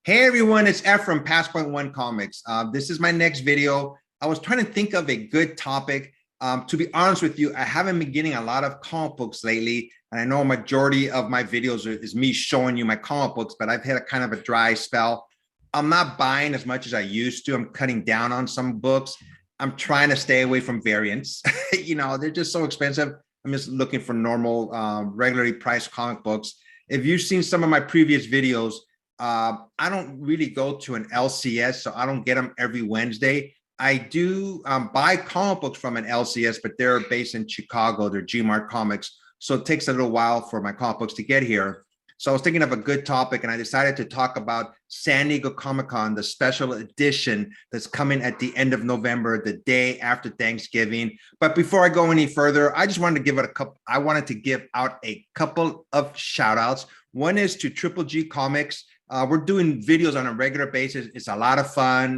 Hey everyone, it's F from Past Point One Comics. This is my next video. I was trying to think of a good topic. To be honest with you, I haven't been getting a lot of comic books lately, and I know a majority of my videos is me showing you my comic books, but I've had a kind of a dry spell. I'm not buying as much as I used to. I'm cutting down on some books. I'm trying to stay away from variants. They're just so expensive. I'm just looking for normal, regularly priced comic books. If you've seen some of my previous videos, I don't really go to an LCS, so I don't get them every Wednesday. I do buy comic books from an LCS, but they're based in Chicago. They're Gmart Comics. So it takes a little while for my comic books to get here. So I was thinking of a good topic, and I decided to talk about San Diego Comic-Con, the special edition that's coming at the end of November, the day after Thanksgiving. But before I go any further, I just wanted to give it a couple. I wanted to give out a couple of shout outs. One is to Triple G Comics. We're doing videos on a regular basis. It's a lot of fun.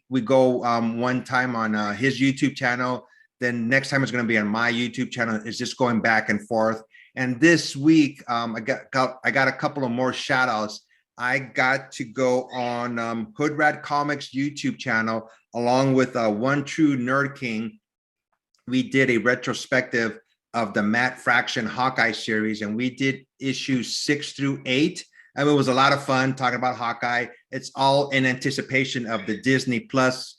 We go one time on his YouTube channel. Then next time it's going to be on my YouTube channel. It's just going back and forth. And this week, I got a couple of more shout outs. I got to go on Hood Rat Comics YouTube channel along with One True Nerd King. We did a retrospective of the Matt Fraction Hawkeye series, and we did issues 6 through 8. I mean, it was a lot of fun talking about Hawkeye. It's all in anticipation of the Disney Plus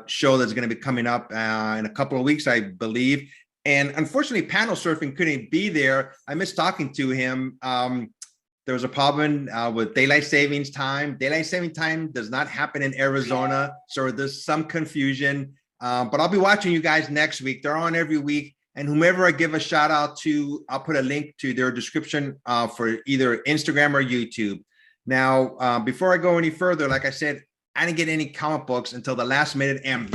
show that's going to be coming up in a couple of weeks, I believe. And unfortunately, Panel Surfing couldn't be there. I missed talking to him. There was a problem with daylight savings time. Daylight saving time does not happen in Arizona, so there's some confusion. But I'll be watching you guys next week. They're on every week. And whomever I give a shout out to, I'll put a link to their description for either Instagram or YouTube. Now, before I go any further, like I said, I didn't get any comic books until the last minute, and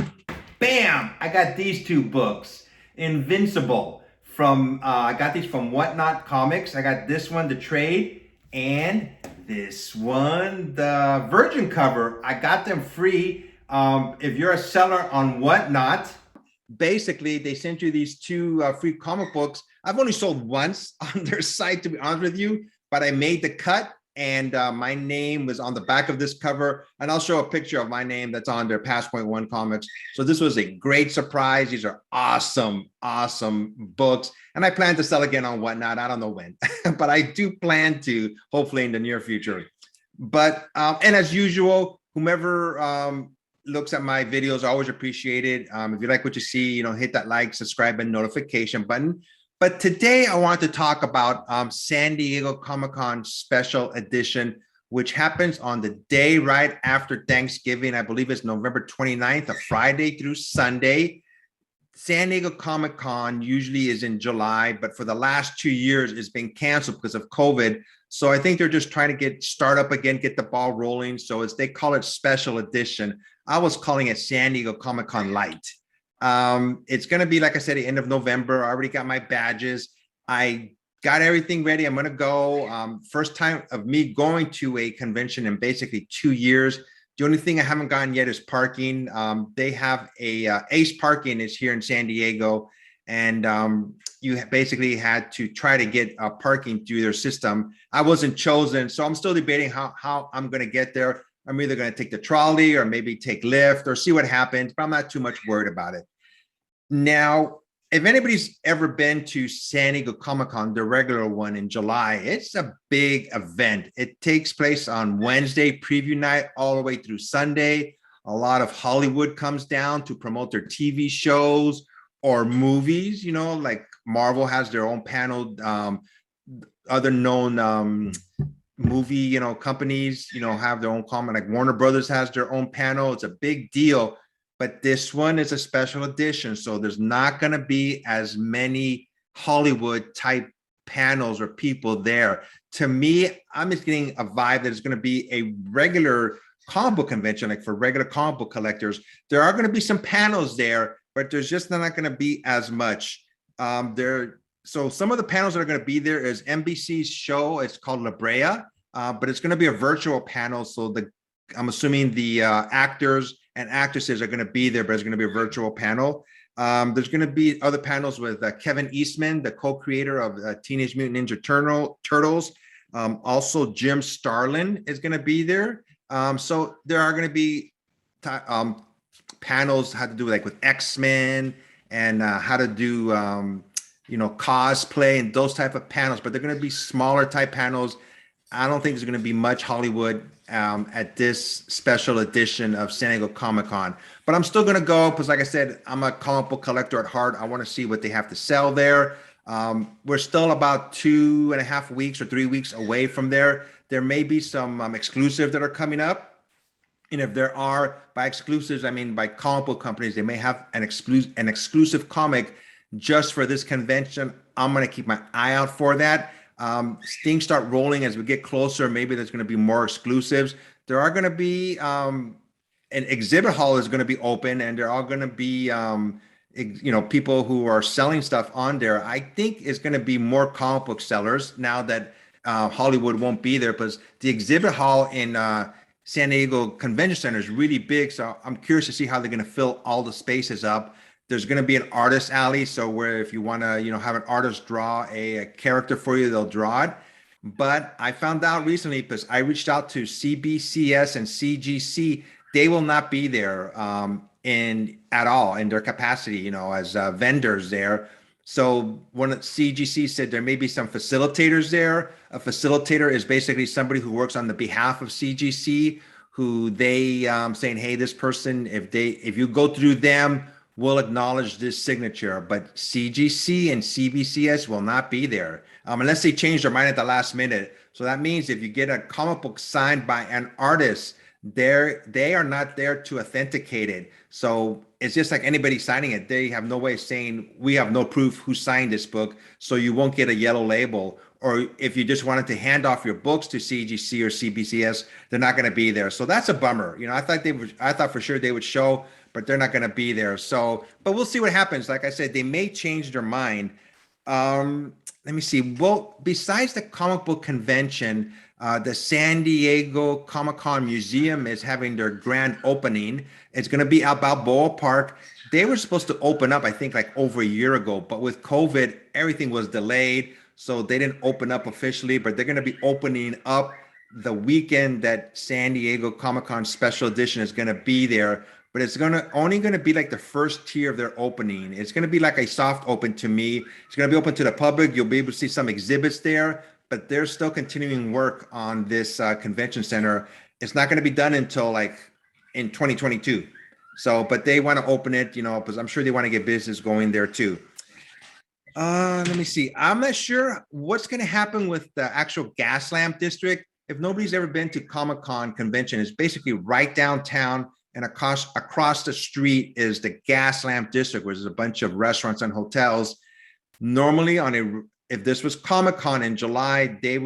bam, I got these two books. Invincible I got these from Whatnot Comics. I got this one, the trade, and this one, the Virgin cover. I got them free. If you're a seller on Whatnot, basically they sent you these two free comic books. I've only sold once on their site, to be honest with you, but I made the cut, and my name was on the back of this cover, and I'll show a picture of my name that's on their Past Point One Comics. So this was a great surprise. These are awesome books, and I plan to sell again on Whatnot. I don't know when, but I do plan to, hopefully in the near future. But and as usual, whomever looks at my videos, I always appreciate it. If you like what you see, hit that like, subscribe, and notification button. But today I want to talk about San Diego Comic-Con Special Edition, which happens on the day right after Thanksgiving. I believe it's November 29th, a Friday through Sunday. San Diego Comic-Con usually is in July, but for the last 2 years, it's been canceled because of COVID. So I think they're just trying to start up again, get the ball rolling. So they call it Special Edition. I was calling it San Diego Comic-Con Light. It's going to be, like I said, the end of November. I already got my badges. I got everything ready. I'm going to go. First time of me going to a convention in basically 2 years. The only thing I haven't gotten yet is parking. They have a Ace Parking is here in San Diego, and you basically had to try to get parking through their system. I wasn't chosen, so I'm still debating how I'm going to get there. I'm either going to take the trolley or maybe take Lyft or see what happens, but I'm not too much worried about it. Now, if anybody's ever been to San Diego Comic-Con, the regular one in July, it's a big event. It takes place on Wednesday, preview night, all the way through Sunday. A lot of Hollywood comes down to promote their TV shows or movies, like Marvel has their own panel, other known movie, companies, have their own comment, like Warner Brothers has their own panel. It's a big deal, but this one is a special edition. So there's not going to be as many Hollywood type panels or people there. To me, I'm just getting a vibe that it's going to be a regular comic book convention, like for regular comic book collectors. There are going to be some panels there, but there's just not going to be as much. So some of the panels that are going to be there is NBC's show. It's called La Brea, but it's going to be a virtual panel. So I'm assuming the actors and actresses are going to be there, but it's going to be a virtual panel. There's going to be other panels with Kevin Eastman, the co-creator of Teenage Mutant Ninja Turtles. Also, Jim Starlin is going to be there. So there are going to be panels how to do like with X-Men and how to do cosplay and those type of panels, but they're going to be smaller type panels. I don't think there's going to be much Hollywood at this special edition of San Diego Comic-Con, but I'm still going to go because, like I said, I'm a comic book collector at heart. I want to see what they have to sell there. We're still about 2.5 weeks or 3 weeks away from there. There may be some exclusive that are coming up. And if there are, by exclusives, I mean by comic book companies, they may have an exclusive comic just for this convention. I'm going to keep my eye out for that. Things start rolling as we get closer. Maybe there's going to be more exclusives. There are going to be an exhibit hall is going to be open, and there are going to be people who are selling stuff on there. I think it's going to be more comic book sellers now that Hollywood won't be there, because the exhibit hall in San Diego Convention Center is really big. So I'm curious to see how they're going to fill all the spaces up. There's going to be an artist alley, so where if you want to, have an artist draw a character for you, they'll draw it. But I found out recently, because I reached out to CBCS and CGC, they will not be there at all in their capacity, as vendors there. So when CGC said there may be some facilitators there. A facilitator is basically somebody who works on the behalf of CGC, who they saying, hey, this person, if you go through them, will acknowledge this signature. But CGC and CBCS will not be there unless they change their mind at the last minute. So that means if you get a comic book signed by an artist, they are not there to authenticate it. So it's just like anybody signing it. They have no way of saying, we have no proof who signed this book, so you won't get a yellow label. Or if you just wanted to hand off your books to CGC or CBCS, they're not going to be there. So that's a bummer. I thought for sure they would show, but they're not going to be there. So, but we'll see what happens. Like I said, they may change their mind. Let me see. Well, besides the comic book convention, the San Diego Comic-Con Museum is having their grand opening. It's going to be at Balboa Park. They were supposed to open up, I think, like over a year ago, but with COVID, everything was delayed. So they didn't open up officially, but they're going to be opening up the weekend that San Diego Comic-Con Special Edition is going to be there. But it's only going to be like the first tier of their opening. It's going to be like a soft open to me. It's going to be open to the public. You'll be able to see some exhibits there, but they're still continuing work on this convention center. It's not going to be done until like in 2022. So, but they want to open it, because I'm sure they want to get business going there too. Let me see. I'm not sure what's going to happen with the actual Gaslamp district. If nobody's ever been to Comic-Con convention, it's basically right downtown, and across the street is the Gaslamp district, where there's a bunch of restaurants and hotels. Normally if this was Comic-Con in July, it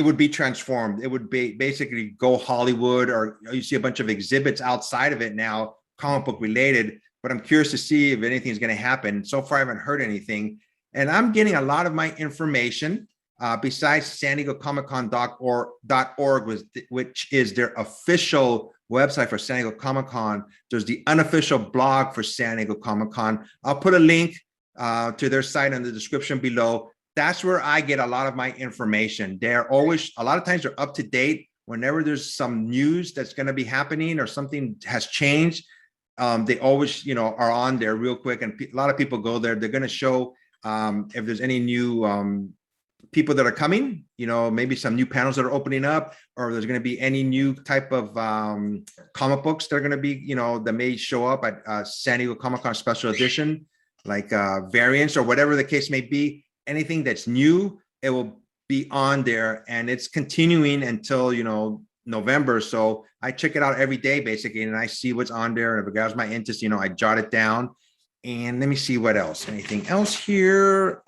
would be transformed. It would be basically go Hollywood, or you see a bunch of exhibits outside of it now, comic book related. But I'm curious to see if anything's going to happen. So far, I haven't heard anything. And I'm getting a lot of my information besides San Diego Comic-Con.org, which is their official website for San Diego Comic-Con. There's the unofficial blog for San Diego Comic-Con. I'll put a link to their site in the description below. That's where I get a lot of my information. They're always, a lot of times they're up to date. Whenever there's some news that's going to be happening or something has changed, they always, are on there real quick. And a lot of people go there. They're going to show if there's any new people that are coming, maybe some new panels that are opening up, or there's going to be any new type of comic books that are going to be, that may show up at San Diego Comic-Con Special Edition, like variants or whatever the case may be. Anything that's new, it will be on there, and it's continuing until, November. So I check it out every day basically, and I see what's on there. And if it grabs my interest, I jot it down. And let me see what else. Anything else here?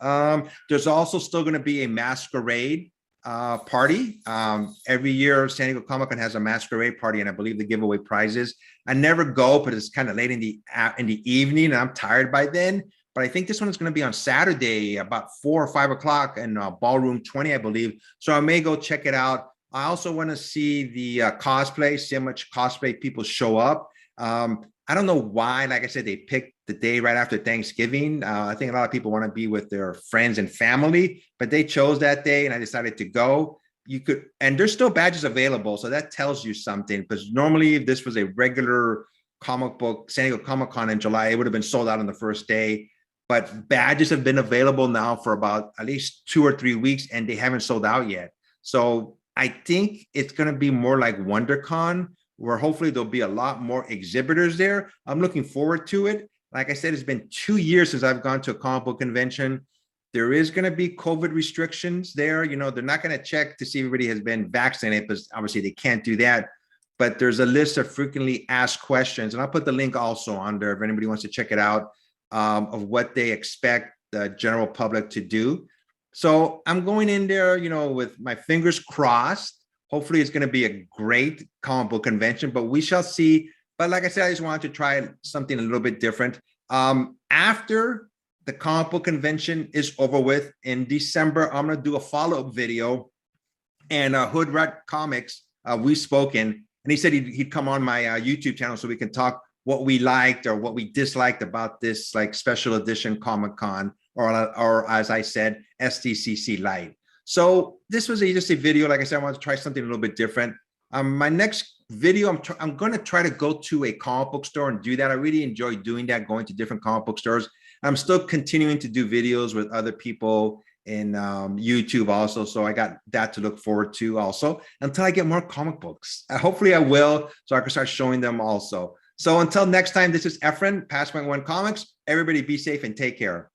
There's also still going to be a masquerade party. Every year, San Diego Comic-Con has a masquerade party, and I believe they give away prizes. I never go, but it's kind of late in the evening, and I'm tired by then. But I think this one is going to be on Saturday, about 4 or 5 o'clock in Ballroom 20, I believe. So I may go check it out. I also want to see the cosplay, see how much cosplay people show up. I don't know why, like I said, they picked the day right after Thanksgiving. I think a lot of people want to be with their friends and family, but they chose that day, and I decided to go. you could, and there's still badges available. So that tells you something, because normally if this was a regular comic book, San Diego Comic-Con in July, it would have been sold out on the first day. But badges have been available now for about at least 2 or 3 weeks, and they haven't sold out yet. So I think it's going to be more like WonderCon, where hopefully there'll be a lot more exhibitors there. I'm looking forward to it. Like I said, it's been 2 years since I've gone to a comic book convention. There is going to be COVID restrictions there. You know, they're not going to check to see if everybody has been vaccinated, because obviously they can't do that. But there's a list of frequently asked questions, and I'll put the link also on there if anybody wants to check it out, of what they expect the general public to do. So I'm going in there, you know, with my fingers crossed. Hopefully it's going to be a great comic book convention, but we shall see. But like I said, I just wanted to try something a little bit different. After the comic book convention is over with in December, I'm going to do a follow-up video. And Hood Rat Comics, we've spoken, and he said he'd come on my YouTube channel so we can talk what we liked or what we disliked about this like special edition Comic-Con, or as I said, SDCC Light. So this was just a video. Like I said, I wanted to try something a little bit different. My next video, I'm going to try to go to a comic book store and do that. I really enjoy doing that, going to different comic book stores. I'm still continuing to do videos with other people in YouTube also. So I got that to look forward to also until I get more comic books. Hopefully I will, so I can start showing them also. So until next time, this is Efren, Pass Point One Comics. Everybody be safe and take care.